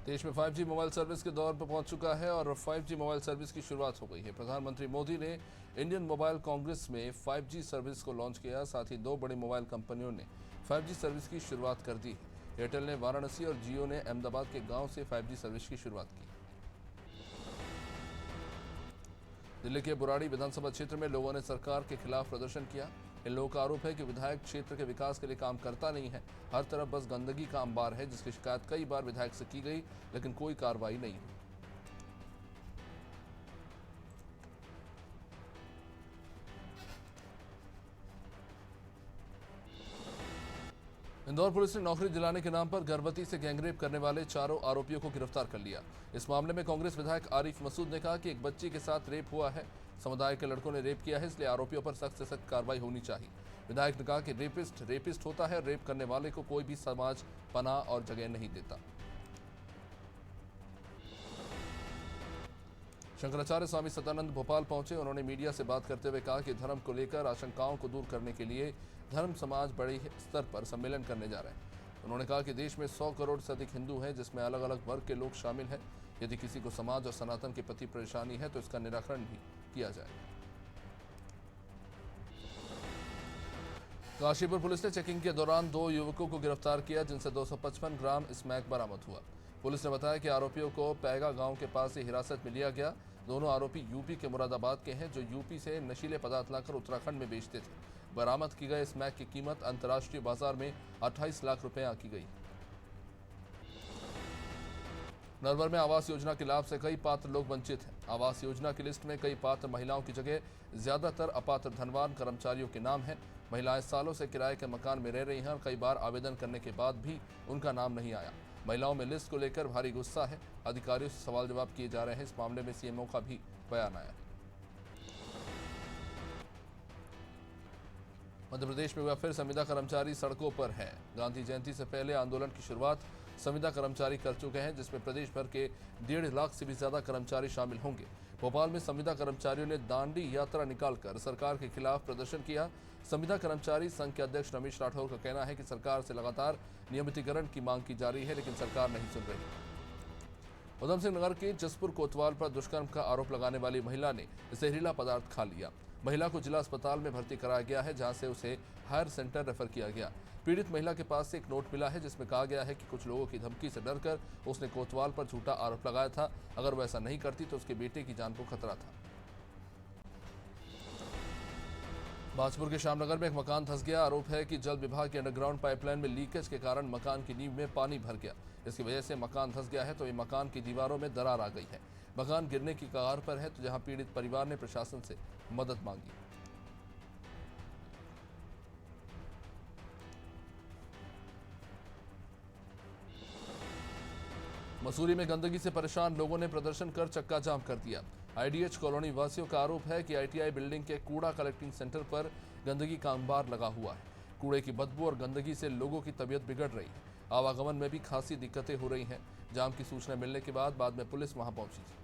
देश में 5G mobile service के दौर पर पहुंच चुका है और 5G मोबाइल सर्विस की शुरुआत हो गई है। प्रधानमंत्री मोदी ने इंडियन मोबाइल कांग्रेस में 5G सर्विस को लॉन्च किया। साथ ही दो बड़ी मोबाइल कंपनियों ने 5G सर्विस की शुरुआत कर दी है। एयरटेल ने वाराणसी और जियो ने अहमदाबाद के गांव से 5G सर्विस की शुरुआत की। दिल्ली के बुराड़ी विधानसभा क्षेत्र में लोगों ने सरकार के खिलाफ प्रदर्शन किया। इन लोगों का आरोप है कि विधायक क्षेत्र के विकास के लिए काम करता नहीं है। हर तरफ बस गंदगी का अंबार है, जिसकी शिकायत कई बार विधायक से की गई, लेकिन कोई कार्रवाई नहीं हुई। इंदौर पुलिस ने नौकरी दिलाने के नाम पर गर्भवती से गैंगरेप करने वाले चारों आरोपियों को गिरफ्तार कर लिया। इस मामले में कांग्रेस विधायक आरिफ मसूद ने कहा कि एक बच्ची के साथ रेप हुआ है। समुदाय के लड़कों ने रेप किया है, इसलिए आरोपियों पर सख्त से सख्त कार्रवाई होनी चाहिए। विधायक ने कहा कि रेपिस्ट होता है। रेप करने वाले को कोई भी समाज पनाह और जगह नहीं देता। शंकराचार्य स्वामी सदानंद भोपाल पहुंचे। उन्होंने मीडिया से बात करते हुए कहा कि धर्म को लेकर आशंकाओं को दूर करने के लिए धर्म समाज बड़े स्तर पर सम्मेलन करने जा रहे हैं। उन्होंने कहा कि देश में 100 करोड़ से अधिक हिंदू हैं, जिसमें अलग अलग वर्ग के लोग शामिल हैं। यदि किसी को समाज और सनातन के प्रति परेशानी है तो इसका निराकरण भी किया जाए। काशीपुर पुलिस ने चेकिंग के दौरान 2 युवकों को गिरफ्तार किया, जिनसे 255 ग्राम स्मैक बरामद हुआ। पुलिस ने बताया कि आरोपियों को पैगा गांव के पास से हिरासत में लिया गया। दोनों आरोपी यूपी के मुरादाबाद के हैं, जो यूपी से नशीले पदार्थ लाकर उत्तराखंड में बेचते थे। बरामद की गए स्मैक की कीमत अंतर्राष्ट्रीय बाजार में 28 लाख रुपए आंकी गई। नरवर में आवास योजना के लाभ से कई पात्र लोग वंचित हैं। आवास योजना की लिस्ट में कई पात्र महिलाओं की जगह ज्यादातर अपात्र धनवान कर्मचारियों के नाम हैं। महिलाएं सालों से किराए के मकान में रह रही हैं और कई बार आवेदन करने के बाद भी उनका नाम नहीं आया। महिलाओं में लिस्ट को लेकर भारी गुस्सा है। अधिकारियों से सवाल जवाब किए जा रहे हैं। इस मामले में सीएमओ का भी बयान आया। मध्य प्रदेश में फिर संविदा कर्मचारी सड़कों पर हैं। गांधी जयंती से पहले आंदोलन की शुरुआत संविदा कर्मचारी कर चुके हैं, जिसमें प्रदेश भर के 1.5 लाख से भी ज्यादा कर्मचारी शामिल होंगे। भोपाल में संविदा कर्मचारियों ने दांडी यात्रा निकालकर सरकार के खिलाफ प्रदर्शन किया। संविदा कर्मचारी संघ के अध्यक्ष रमेश राठौर का कहना है कि सरकार से लगातार नियमितीकरण की मांग की जा रही है, लेकिन सरकार नहीं सुन रही। उधम सिंह नगर के जसपुर कोतवाल पर दुष्कर्म का आरोप लगाने वाली महिला ने जहरीला पदार्थ खा लिया। महिला को जिला अस्पताल में भर्ती कराया गया है, जहां से उसे हायर सेंटर रेफर किया गया। पीड़ित महिला के पास से एक नोट मिला है, जिसमें कहा गया है कि कुछ लोगों की धमकी से डरकर उसने कोतवाल पर झूठा आरोप लगाया था। अगर वह ऐसा नहीं करती तो उसके बेटे की जान को खतरा था। बाजपुर के श्यामनगर में एक मकान धंस गया। आरोप है कि जल विभाग के अंडरग्राउंड पाइपलाइन में लीकेज के कारण मकान की नींव में पानी भर गया। इसकी वजह से मकान धंस गया है, तो ये मकान की दीवारों में दरार आ गई है। मकान गिरने की कगार पर है, तो जहां पीड़ित परिवार ने प्रशासन से मदद मांगी। मसूरी में गंदगी से परेशान लोगों ने प्रदर्शन कर चक्का जाम कर दिया। आईडीएच कॉलोनी वासियों का आरोप है कि आईटीआई बिल्डिंग के कूड़ा कलेक्टिंग सेंटर पर गंदगी का अंबार लगा हुआ है। कूड़े की बदबू और गंदगी से लोगों की तबीयत बिगड़ रही है। आवागमन में भी खासी दिक्कतें हो रही हैं। जाम की सूचना मिलने के बाद में पुलिस वहां पहुंची थी।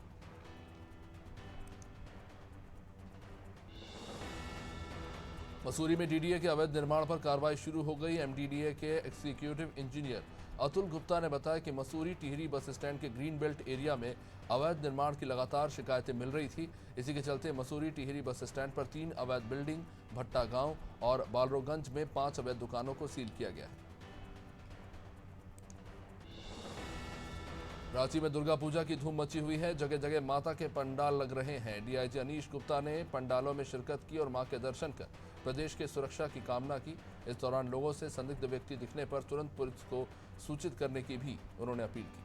मसूरी में डीडीए के अवैध निर्माण पर कार्रवाई शुरू हो गई। एमडीडीए के एग्जीक्यूटिव इंजीनियर अतुल गुप्ता ने बताया कि मसूरी टिहरी बस स्टैंड के ग्रीन बेल्ट एरिया में अवैध निर्माण की लगातार शिकायतें मिल रही थी। इसी के चलते मसूरी टिहरी बस स्टैंड पर 3 अवैध बिल्डिंग, भट्टा गांव और बालरोगंज में 5 अवैध दुकानों को सील किया गया है। रांची में दुर्गा पूजा की धूम मची हुई है। जगह जगह माता के पंडाल लग रहे हैं। डीआईजी अनीश गुप्ता ने पंडालों में शिरकत की और मां के दर्शन कर प्रदेश के सुरक्षा की कामना की। इस दौरान लोगों से संदिग्ध व्यक्ति दिखने पर तुरंत पुलिस को सूचित करने की भी उन्होंने अपील की।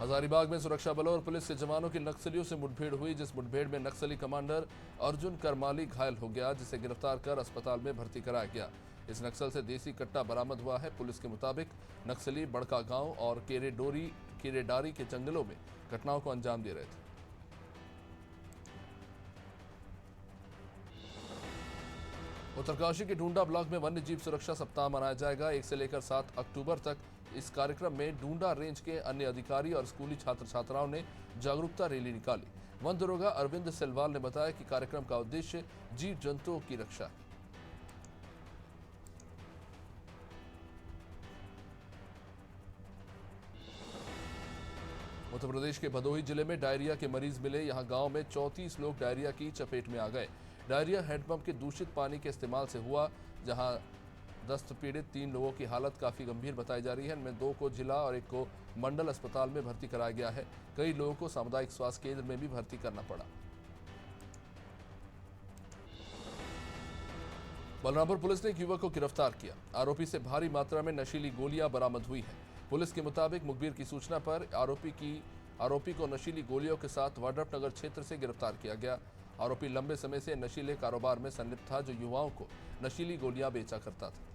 हजारीबाग में सुरक्षा बलों और पुलिस के जवानों की नक्सलियों से मुठभेड़ हुई, जिस मुठभेड़ में नक्सली कमांडर अर्जुन करमाली घायल हो गया, जिसे गिरफ्तार कर अस्पताल में भर्ती कराया गया। इस नक्सल से देसी कट्टा बरामद हुआ है। पुलिस के मुताबिक नक्सली बड़का गांव और केरेडारी के जंगलों में घटनाओं को अंजाम दे रहे थे। उत्तरकाशी के ढूंढा ब्लॉक में वन्य जीव सुरक्षा सप्ताह मनाया जाएगा। 1 से लेकर 7 अक्टूबर तक इस कार्यक्रम में ढूंढा रेंज के अन्य अधिकारी और स्कूली छात्र छात्राओं ने जागरूकता रैली निकाली। वन दरोगा अरविंद सेलवाल ने बताया कि कार्यक्रम का उद्देश्य जीव जंतुओं की रक्षा है। उत्तर प्रदेश के भदोही जिले में डायरिया के मरीज मिले। यहां गांव में 34 लोग डायरिया की चपेट में आ गए। डायरिया हैंडपंप के दूषित पानी के इस्तेमाल से हुआ। जहां दस्त पीड़ित 3 लोगों की हालत काफी गंभीर बताई जा रही है। इनमें 2 को जिला और 1 को मंडल अस्पताल में भर्ती कराया गया है। कई लोगों को सामुदायिक स्वास्थ्य केंद्र में भी भर्ती करना पड़ा। बलरामपुर पुलिस ने एक युवक को गिरफ्तार किया। आरोपी से भारी मात्रा में नशीली गोलियां बरामद हुई है। पुलिस के मुताबिक मुखबिर की सूचना पर आरोपी को नशीली गोलियों के साथ वाड्रप नगर क्षेत्र से गिरफ्तार किया गया। आरोपी लंबे समय से नशीले कारोबार में संलिप्त था, जो युवाओं को नशीली गोलियां बेचा करता था।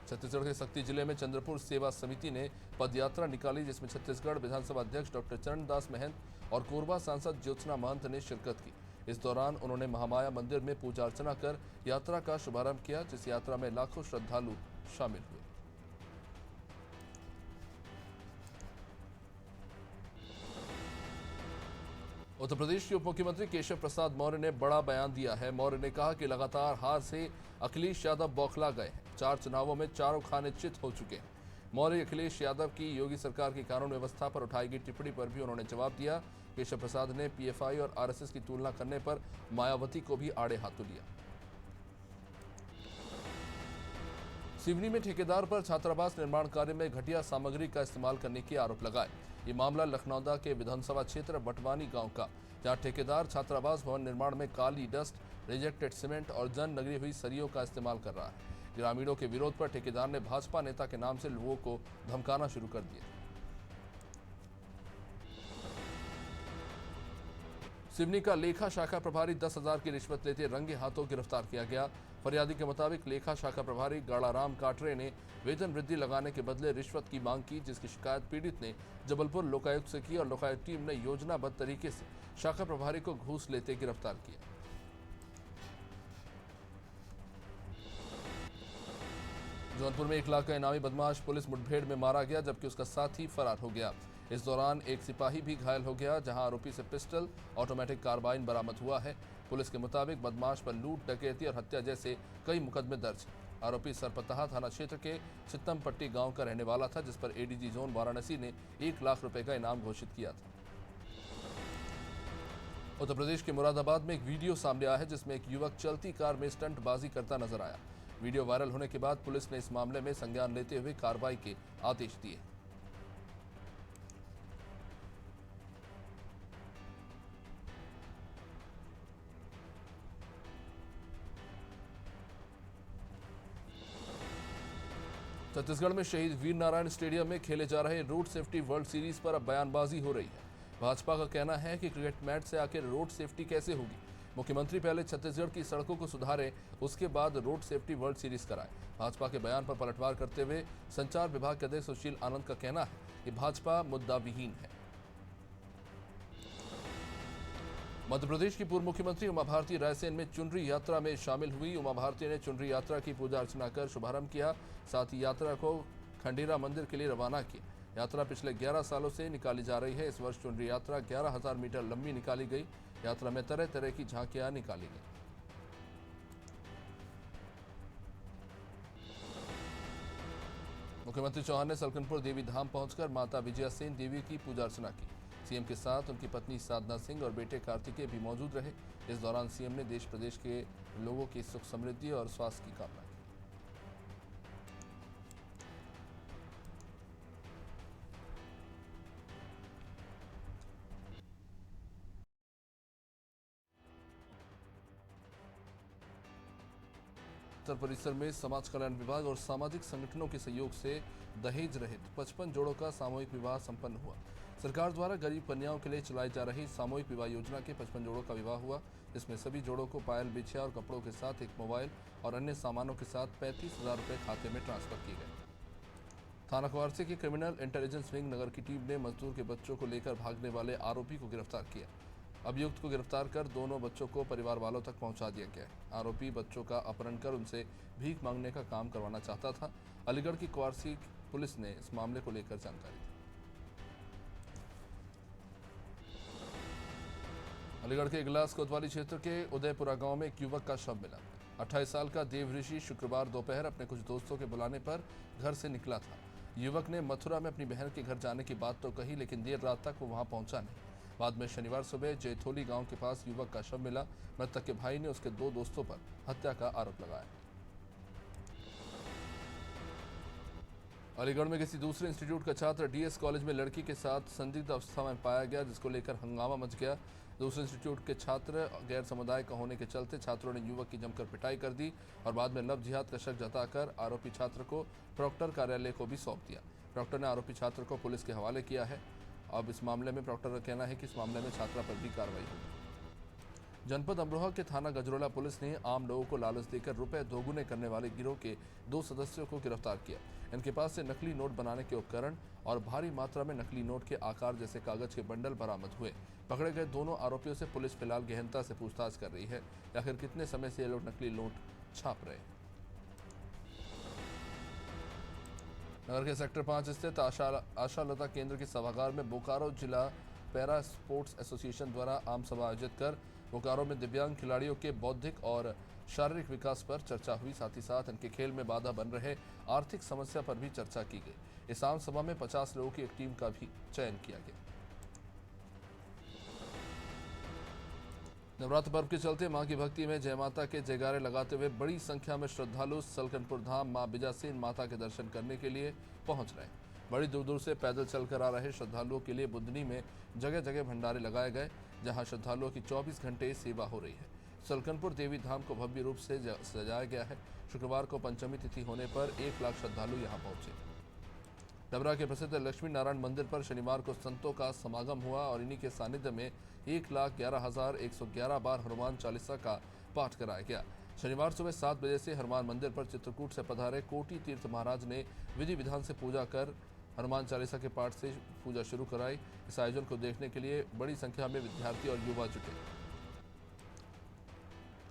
छत्तीसगढ़ के सक्ती जिले में चंद्रपुर सेवा समिति ने पदयात्रा निकाली, जिसमें छत्तीसगढ़ विधानसभा अध्यक्ष डॉक्टर चरणदास महंत और कोरबा सांसद ज्योत्सना महंत ने शिरकत की। इस दौरान उन्होंने महामाया मंदिर में पूजा अर्चना कर यात्रा का शुभारंभ किया, जिस यात्रा में लाखों श्रद्धालु शामिल हुए। उत्तर प्रदेश के उप मुख्यमंत्री केशव प्रसाद मौर्य ने बड़ा बयान दिया है। मौर्य ने कहा कि लगातार हार से अखिलेश यादव बौखला गए हैं। 4 चुनावों में चारों खाने चित हो चुके हैं। मौर्य अखिलेश यादव की योगी सरकार की कानून व्यवस्था पर उठाई गई टिप्पणी पर भी उन्होंने जवाब दिया। केशव प्रसाद ने पीएफआई और आरएसएस की तुलना करने पर मायावती को भी आड़े हाथों लिया। सिवनी में ठेकेदार पर छात्रावास निर्माण कार्य में घटिया सामग्री का इस्तेमाल करने के आरोप लगाए। ये मामला लखनौदा के विधानसभा क्षेत्र बटवानी गांव का, जहां ठेकेदार छात्रावास भवन निर्माण में काली डस्ट, रिजेक्टेड सीमेंट और जन नगरी हुई सरियों का इस्तेमाल कर रहा है। ग्रामीणों के विरोध पर ठेकेदार ने भाजपा नेता के नाम से लोगों को धमकाना शुरू कर दिया। सिवनी का लेखा शाखा प्रभारी 10,000 की रिश्वत लेते रंगे हाथों गिरफ्तार किया गया। फरियादी के मुताबिक लेखा शाखा प्रभारी गाड़ाराम काटरे ने वेतन वृद्धि लगाने के बदले रिश्वत की मांग की, जिसकी शिकायत पीड़ित ने जबलपुर लोकायुक्त से की और लोकायुक्त टीम ने योजनाबद्ध तरीके से शाखा प्रभारी को घूस लेते गिरफ्तार किया। जौनपुर में 1 लाख का इनामी बदमाश पुलिस मुठभेड़ में मारा गया, जबकि उसका साथी फरार हो गया। इस दौरान एक सिपाही भी घायल हो गया, जहां आरोपी से पिस्टल, ऑटोमेटिक कार्बाइन बरामद हुआ है। पुलिस के मुताबिक बदमाश पर लूट, डकैती और हत्या जैसे कई मुकदमे दर्ज हैं। आरोपी सरपतहा थाना क्षेत्र के चित्तमपट्टी गांव का रहने वाला था, जिस पर एडीजी जोन वाराणसी ने 1 लाख रुपए का इनाम घोषित किया था। उत्तर प्रदेश के मुरादाबाद में एक वीडियो सामने आया है, जिसमें एक युवक चलती कार में स्टंटबाजी करता नजर आया। वीडियो वायरल होने के बाद पुलिस ने इस मामले में संज्ञान लेते हुए कार्रवाई के आदेश दिए। छत्तीसगढ़ में शहीद वीर नारायण स्टेडियम में खेले जा रहे रोड सेफ्टी वर्ल्ड सीरीज पर अब बयानबाजी हो रही है। भाजपा का कहना है कि क्रिकेट मैच से आखिर रोड सेफ्टी कैसे होगी। मुख्यमंत्री पहले छत्तीसगढ़ की सड़कों को सुधारें, उसके बाद रोड सेफ्टी वर्ल्ड सीरीज कराएं। भाजपा के बयान पर पलटवार करते हुए संचार विभाग के अध्यक्ष सुशील आनंद का कहना है कि भाजपा मुद्दा विहीन है। मध्य प्रदेश की पूर्व मुख्यमंत्री उमा भारती रायसेन में चुनरी यात्रा में शामिल हुई। उमा भारती ने चुनरी यात्रा की पूजा अर्चना कर शुभारंभ किया, साथ ही यात्रा को खंडेरा मंदिर के लिए रवाना किया। यात्रा पिछले 11 सालों से निकाली जा रही है। इस वर्ष चुनरी यात्रा 11,000 मीटर लंबी निकाली गई। यात्रा में तरह तरह की झांकियां निकाली गई। मुख्यमंत्री चौहान ने सलकनपुर देवी धाम पहुंचकर माता विजया सेन देवी की पूजा अर्चना की। सीएम के साथ उनकी पत्नी साधना सिंह और बेटे कार्तिकेय भी मौजूद रहे। इस दौरान सीएम ने देश प्रदेश के लोगों की सुख समृद्धि और स्वास्थ्य की कामना की। उत्तर परिसर में समाज कल्याण विभाग और सामाजिक संगठनों के सहयोग से दहेज रहित 55 जोड़ों का सामूहिक विवाह संपन्न हुआ। सरकार द्वारा गरीब कन्याओं के लिए चलाई जा रही सामूहिक विवाह योजना के 55 जोड़ों का विवाह हुआ। इसमें सभी जोड़ों को पायल, बिछिया और कपड़ों के साथ एक मोबाइल और अन्य सामानों के साथ 35,000 रुपये खाते में ट्रांसफर किए गए। थाना कुआरसी की क्रिमिनल इंटेलिजेंस विंग नगर की टीम ने मजदूर के बच्चों को लेकर भागने वाले आरोपी को गिरफ्तार किया। अभियुक्त को गिरफ्तार कर दोनों बच्चों को परिवार वालों तक पहुंचा दिया गया है। आरोपी बच्चों का अपहरण कर उनसे भीख मांगने का काम करवाना चाहता था। अलीगढ़ की कुआरसी पुलिस ने इस मामले को लेकर जानकारी दी। अलीगढ़ के इगलास कोतवाली क्षेत्र के उदयपुरा गांव में एक युवक का शव मिला। 28 साल का देवऋषि शुक्रवार दोपहर अपने कुछ दोस्तों के बुलाने पर घर से निकला था। युवक ने मथुरा में अपनी बहन के घर जाने की बात तो कही, लेकिन देर रात तक वो वहां पहुंचा नहीं। बाद में शनिवार सुबह जैथोली गांव के पास युवक का शव मिला। मृतक के भाई ने उसके 2 दोस्तों पर हत्या का आरोप लगाया। अलीगढ़ में किसी दूसरे इंस्टीट्यूट का छात्र डीएस कॉलेज में लड़की के साथ संदिग्ध अवस्था में पाया गया, जिसको लेकर हंगामा मच गया। दूसरे इंस्टीट्यूट के छात्र गैर समुदाय का होने के चलते छात्रों ने युवक की जमकर पिटाई कर दी और बाद में लव जिहाद का शक जताकर आरोपी छात्र को प्रॉक्टर कार्यालय को भी सौंप दिया। प्रॉक्टर ने आरोपी छात्र को पुलिस के हवाले किया है। अब इस मामले में प्रॉक्टर का कहना है कि इस मामले में छात्रा पर भी कार्रवाई होगी। जनपद अमरोहा के थाना गजरोला पुलिस ने आम लोगों को लालच देकर रुपए दोगुने करने वाले गिरोह के 2 सदस्यों को गिरफ्तार किया। इनके पास से नकली नोट बनाने के उपकरण और भारी मात्रा में नकली नोट के आकार जैसे कागज के बंडल बरामद हुए। पकड़े गए दोनों आरोपियों से पुलिस फिलहाल गहनता से पूछताछ कर रही है। आखिर कितने समय से ये लोग नकली नोट छाप रहे हैं। नगर के सेक्टर 5 स्थित आशालता केंद्र के सभागार में बोकारो जिला पैरा स्पोर्ट्स एसोसिएशन द्वारा आम सभा आयोजित कर बोकारो में दिव्यांग खिलाड़ियों के बौद्धिक और शारीरिक विकास पर चर्चा हुई। साथ ही साथ इनके खेल में बाधा बन रहे आर्थिक समस्या पर भी चर्चा की गई। इस आम सभा में 50 लोगों की एक टीम का भी चयन किया गया। नवरात्र पर्व के चलते मां की भक्ति में जय माता के जयकारे लगाते हुए बड़ी संख्या में श्रद्धालु सलकनपुर धाम मां बिजासेन माता के दर्शन करने के लिए पहुंच रहे हैं। बड़ी दूर दूर से पैदल चलकर आ रहे श्रद्धालुओं के लिए बुधनी में जगह जगह भंडारे लगाए गए, जहां श्रद्धालुओं की 24 घंटे सेवा हो रही है। सलकनपुर देवी धाम को भव्य रूप से सजाया गया है। शुक्रवार को पंचमी तिथि होने पर 1 लाख श्रद्धालु यहां पहुंचे। डबरा के प्रसिद्ध लक्ष्मी नारायण मंदिर पर शनिवार को संतों का समागम हुआ और इन्हीं के सानिध्य में 1,11,111 बार हनुमान चालीसा का पाठ कराया गया। शनिवार सुबह 7 बजे से हनुमान मंदिर पर चित्रकूट से पधारे कोटि तीर्थ महाराज ने विधि विधान से पूजा कर हनुमान चालीसा के पाठ से पूजा शुरू कराई। इस आयोजन को देखने के लिए बड़ी संख्या में विद्यार्थी और युवा जुटे।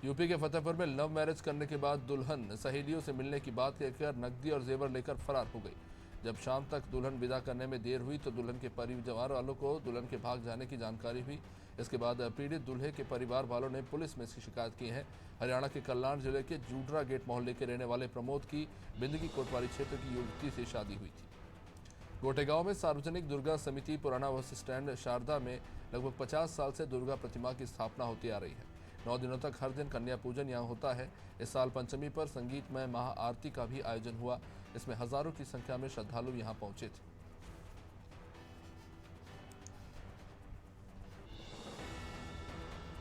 यूपी के फतेहपुर में लव मैरिज करने के बाद दुल्हन सहेलियों से मिलने की बात कहकर नकदी और जेवर लेकर फरार हो गई। जब शाम तक दुल्हन विदा करने में देर हुई तो दुल्हन के परिवार वालों को दुल्हन के भाग जाने की जानकारी हुई। इसके बाद पीड़ित दूल्हे के परिवार वालों ने पुलिस में इसकी शिकायत की है। हरियाणा के कल्याण जिले के जूडरा गेट मोहल्ले के रहने वाले प्रमोद की बिंदगी कोतवाली क्षेत्र की युवती से शादी हुई थी। गोटेगांव में सार्वजनिक दुर्गा समिति पुराना बस स्टैंड शारदा में लगभग 50 साल से दुर्गा प्रतिमा की स्थापना होती आ रही है। 9 दिनों तक हर दिन कन्या पूजन यहाँ होता है। इस साल पंचमी पर संगीतमय महाआरती का भी आयोजन हुआ। इसमें हजारों की संख्या में श्रद्धालु यहाँ पहुंचे थे।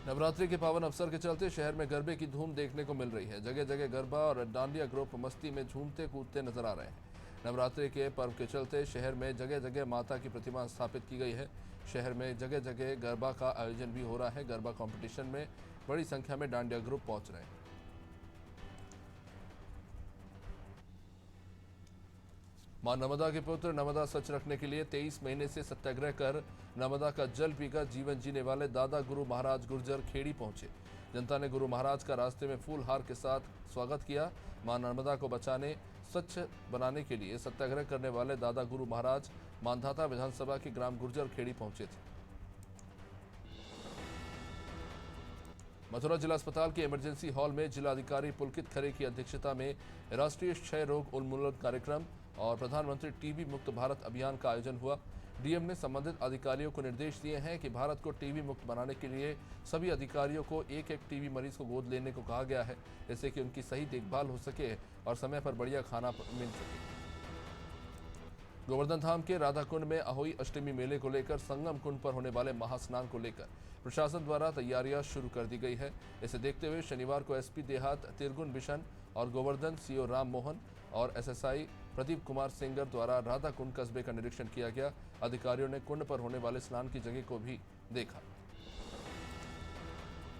नवरात्रि के पावन अवसर के चलते शहर में गरबे की धूम देखने को मिल रही है। जगह जगह गरबा और डांडिया ग्रुप मस्ती में झूमते कूदते नजर आ रहे हैं। नवरात्रि के पर्व के चलते शहर में जगह जगह माता की प्रतिमा स्थापित की गई है। शहर में जगह जगह गरबा का आयोजन भी हो रहा है। गरबा कंपटीशन में बड़ी संख्या में डांडिया ग्रुप पहुंच रहे हैं। मां नर्मदा के पुत्र नर्मदा सच रखने के लिए 23 महीने से सत्याग्रह कर नर्मदा का जल पीकर जीवन जीने वाले दादा गुरु महाराज गुर्जर खेड़ी पहुंचे। जनता ने गुरु महाराज का रास्ते में फूल हार के साथ स्वागत किया। मां नर्मदा को बचाने स्वच्छ बनाने के लिए सत्याग्रह करने वाले दादा गुरु महाराज मांधाता विधानसभा के ग्राम गुर्जर खेड़ी पहुंचे थे। मथुरा जिला अस्पताल के इमरजेंसी हॉल में जिलाधिकारी पुलकित खरे की अध्यक्षता में राष्ट्रीय क्षय रोग उन्मूलन कार्यक्रम और प्रधानमंत्री टीबी मुक्त भारत अभियान का आयोजन हुआ। डीएम ने संबंधित अधिकारियों को निर्देश दिए हैं कि भारत को टीबी मुक्त बनाने के लिए सभी अधिकारियों को एक एक टीबी मरीज को गोद लेने को कहा गया है, जिससे कि उनकी सही देखभाल हो सके और समय पर बढ़िया खाना मिल सके। गोवर्धन धाम के राधा कुंड में अहोई अष्टमी मेले को लेकर संगम कुंड पर होने वाले महास्नान को लेकर प्रशासन द्वारा तैयारियां शुरू कर दी गई है। इसे देखते हुए शनिवार को एसपी देहात तिरगुन बिशन और गोवर्धन सीओ राम मोहन और एसएसआई प्रदीप कुमार सेंगर द्वारा राधा कुंड कस्बे का निरीक्षण किया गया। अधिकारियों ने कुंड पर होने वाले स्नान की जगह को भी देखा।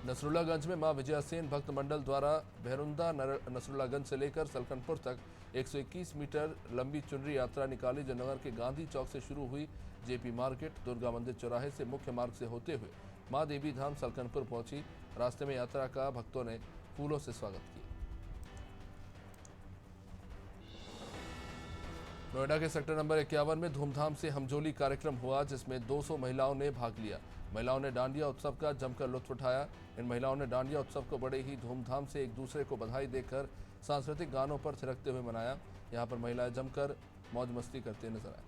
नसरुल्लागंज में मां विजयासेन भक्त मंडल द्वारा भैरुंदा नसरुल्लागंज से लेकर सलकनपुर तक 121 मीटर लंबी चुनरी यात्रा निकाली। जननगर के गांधी चौक से शुरू हुई जेपी मार्केट दुर्गा मंदिर चौराहे से मुख्य मार्ग से होते हुए मां देवी धाम सलकनपुर पहुंची। रास्ते में यात्रा का भक्तों ने फूलों से स्वागत किया। नोएडा के सेक्टर नंबर 51 में धूमधाम से हमजोली कार्यक्रम हुआ, जिसमें 200 महिलाओं ने भाग लिया। महिलाओं ने डांडिया उत्सव का जमकर लुत्फ उठाया। इन महिलाओं ने डांडिया उत्सव को बड़े ही धूमधाम से एक दूसरे को बधाई देकर सांस्कृतिक गानों पर थिरकते हुए मनाया। यहां पर महिलाएं जमकर मौज मस्ती करते नजर आए।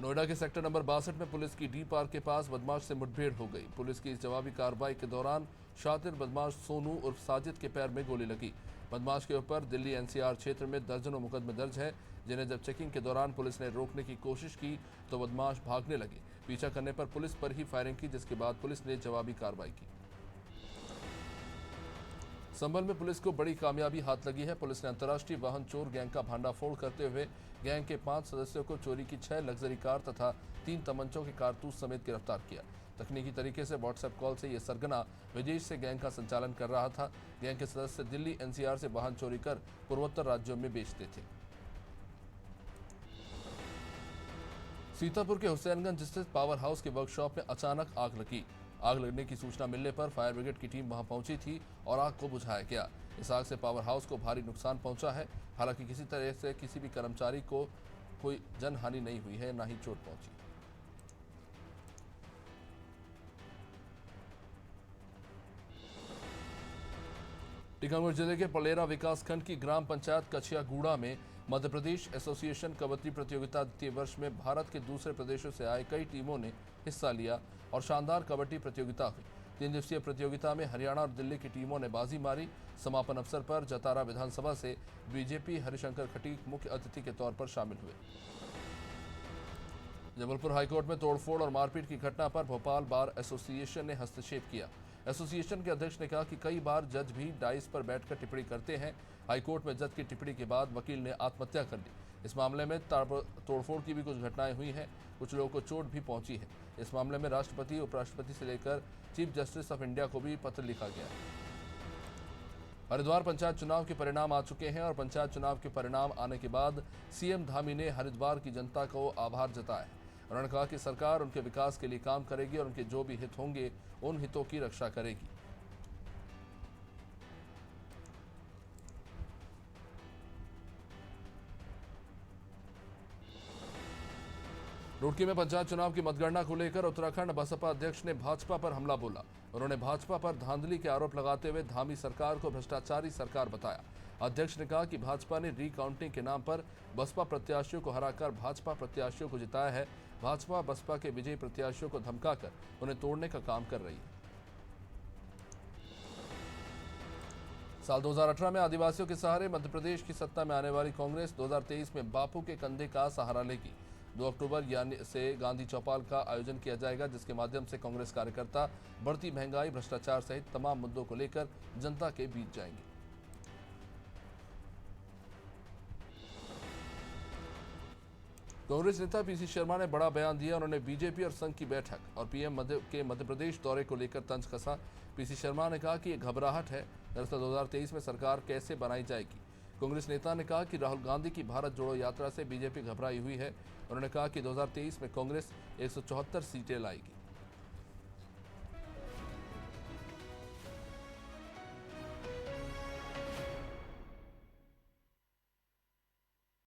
नोएडा के सेक्टर नंबर 62 में पुलिस की डी पार्क के पास बदमाश से मुठभेड़ हो गई। पुलिस की इस जवाबी कार्रवाई के दौरान शातिर बदमाश सोनू उर्फ साजिद के पैर में गोली लगी। बदमाश के ऊपर दिल्ली एनसीआर क्षेत्र में दर्जनों मुकदमे दर्ज है, जिन्हें जब चेकिंग के दौरान पुलिस ने रोकने की कोशिश की तो बदमाश भागने लगे। पीछा करने पर पुलिस पर ही फायरिंग की, जिसके बाद पुलिस ने जवाबी कार्रवाई की। संभल में पुलिस को बड़ी कामयाबी हाथ लगी है। पुलिस ने अंतर्राष्ट्रीय वाहन चोर गैंग का भांडाफोड़ करते हुए गैंग के 5 सदस्यों को चोरी की 6 लग्जरी कार तथा 3 तमंचों के कारतूस समेत गिरफ्तार किया। तकनीकी तरीके से व्हाट्सएप कॉल से यह सरगना विदेश से गैंग का संचालन कर रहा था। गैंग के सदस्य दिल्ली एनसीआर से वाहन चोरी कर पूर्वोत्तर राज्यों में बेचते थे। सीतापुर के हुसैनगंज स्थित पावर हाउस के वर्कशॉप में अचानक आग लगी। आग लगने की सूचना मिलने पर फायर ब्रिगेड की टीम वहां पहुंची थी और आग को बुझाया गया। इस आग से पावर हाउस को भारी नुकसान पहुंचा है। हालांकि किसी तरह से किसी भी कर्मचारी को कोई जनहानि नहीं हुई है, न ही चोट पहुंची। टीकमगढ़ जिले के पलेरा विकासखंड की ग्राम पंचायत कछियागूड़ा में मध्य प्रदेश एसोसिएशन कबड्डी प्रतियोगिता द्वितीय वर्ष में भारत के दूसरे प्रदेशों से आए कई टीमों ने हिस्सा लिया और शानदार कबड्डी प्रतियोगिता हुई। 3 दिवसीय प्रतियोगिता में हरियाणा और दिल्ली की टीमों ने बाजी मारी। समापन अवसर पर जतारा विधानसभा से बीजेपी हरिशंकर खटीक मुख्य अतिथि के तौर पर शामिल हुए। जबलपुर हाईकोर्ट में तोड़फोड़ और मारपीट की घटना पर भोपाल बार एसोसिएशन ने हस्तक्षेप किया। एसोसिएशन के अध्यक्ष ने कहा कि कई बार जज भी डाइस पर बैठकर टिप्पणी करते हैं। हाईकोर्ट में जज की टिप्पणी के बाद वकील ने आत्महत्या कर ली। इस मामले में तोड़फोड़ की भी कुछ घटनाएं हुई हैं। कुछ लोगों को चोट भी पहुंची है। इस मामले में राष्ट्रपति, उपराष्ट्रपति से लेकर चीफ जस्टिस ऑफ इंडिया को भी पत्र लिखा गया है। हरिद्वार पंचायत चुनाव के परिणाम आ चुके हैं और पंचायत चुनाव के परिणाम आने के बाद सीएम धामी ने हरिद्वार की जनता को आभार जताया है। उन्होंने कहा कि सरकार उनके विकास के लिए काम करेगी और उनके जो भी हित होंगे उन हितों की रक्षा करेगी। रुड़की में पंचायत चुनाव की मतगणना को लेकर उत्तराखंड बसपा अध्यक्ष ने भाजपा पर हमला बोला। उन्होंने भाजपा पर धांधली के आरोप लगाते हुए धामी सरकार को भ्रष्टाचारी सरकार बताया। अध्यक्ष ने कहा कि भाजपा ने रीकाउंटिंग के नाम पर बसपा प्रत्याशियों को हराकर भाजपा प्रत्याशियों को जिताया है। भाजपा बसपा के विजयी प्रत्याशियों को धमकाकर उन्हें तोड़ने का काम कर रही है। साल 2018 में आदिवासियों के सहारे मध्य प्रदेश की सत्ता में आने वाली कांग्रेस 2023 में बापू के कंधे का सहारा लेगी। 2 अक्टूबर यानी से गांधी चौपाल का आयोजन किया जाएगा, जिसके माध्यम से कांग्रेस कार्यकर्ता बढ़ती महंगाई, भ्रष्टाचार सहित तमाम मुद्दों को लेकर जनता के बीच जाएंगे। कांग्रेस नेता पीसी शर्मा ने बड़ा बयान दिया। उन्होंने बीजेपी और संघ की बैठक और पीएम के मध्य प्रदेश दौरे को लेकर तंज कसा। पीसी शर्मा ने कहा कि ये घबराहट है। दरअसल 2023 में सरकार कैसे बनाई जाएगी। कांग्रेस नेता ने कहा कि राहुल गांधी की भारत जोड़ो यात्रा से बीजेपी घबराई हुई है। उन्होंने कहा कि 2023 में कांग्रेस 174 सीटें लाएगी।